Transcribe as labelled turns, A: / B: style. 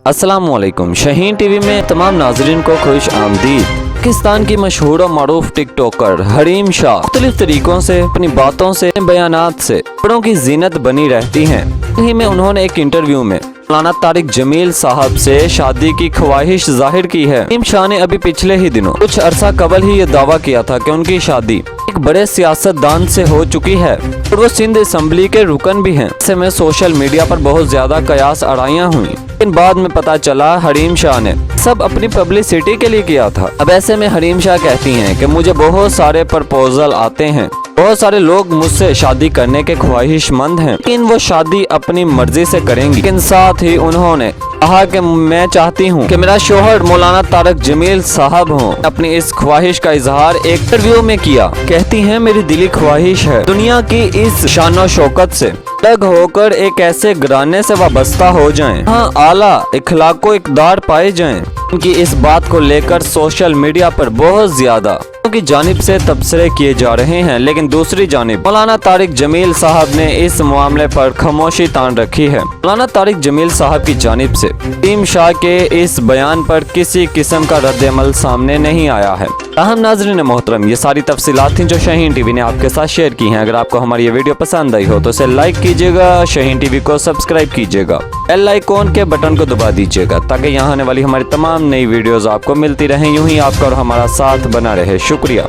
A: अस्सलामुअलैकुम। शाहीन टीवी में तमाम नाजरीन को खुश आमदीद। पाकिस्तान की मशहूर और मरूफ टिकटॉकर हरीम शाह मुख्तलिफ तरीकों से अपनी बातों से बयानात से बड़ों की जीनत बनी रहती हैं। इन्हीं में उन्होंने एक इंटरव्यू में मौलाना तारिक जमील साहब से शादी की ख्वाहिश जाहिर की है। हरीम शाह ने अभी पिछले ही दिनों कुछ अरसा कबल ही ये दावा किया था कि उनकी शादी एक बड़े सियासतदान से हो चुकी है और वो सिंध असम्बली के रुकन भी हैं। ऐसे में सोशल मीडिया पर बहुत ज्यादा कयास आड़ाइयाँ हुई, लेकिन बाद में पता चला हरीम शाह ने सब अपनी पब्लिसिटी के लिए किया था। अब ऐसे में हरीम शाह कहती हैं कि मुझे बहुत सारे प्रपोजल आते हैं, बहुत सारे लोग मुझसे शादी करने के ख्वाहिशमंद हैं, लेकिन वो शादी अपनी मर्जी से करेंगी। लेकिन साथ ही उन्होंने कहा कि मैं चाहती हूँ कि मेरा शोहर मौलाना तारिक जमील साहब हों। अपनी इस ख्वाहिश का इजहार एक इंटरव्यू में किया। कहती हैं मेरी दिली ख्वाहिश है दुनिया की इस शानो शौकत से अलग होकर एक ऐसे घराने से वाबस्ता हो जाएं, हाँ आला इखलाको इकदार पाए जाएं। उनकी इस बात को लेकर सोशल मीडिया पर बहुत ज्यादा की जानिब से तबसरे किए जा रहे हैं, लेकिन दूसरी जानिब मौलाना तारिक जमील साहब ने इस मामले पर खामोशी तान रखी है। मौलाना तारिक जमील साहब की जानिब से हरीम शाह के इस बयान पर किसी किस्म का रद्द-ए-अमल सामने नहीं आया है। ताहम नाज़रीन मोहतरम, ये सारी तफसीलात थी जो शाहीन टीवी ने आपके साथ शेयर की हैं। अगर आपको हमारी ये वीडियो पसंद आई हो तो इसे लाइक कीजिएगा, शाहीन टीवी को सब्सक्राइब कीजिएगा, बेल आइकॉन के बटन को दबा दीजिएगा ताकि यहाँ आने वाली हमारी तमाम नई वीडियोस आपको मिलती रहें। यूं ही आपका और हमारा साथ बना रहे। शुक्रिया।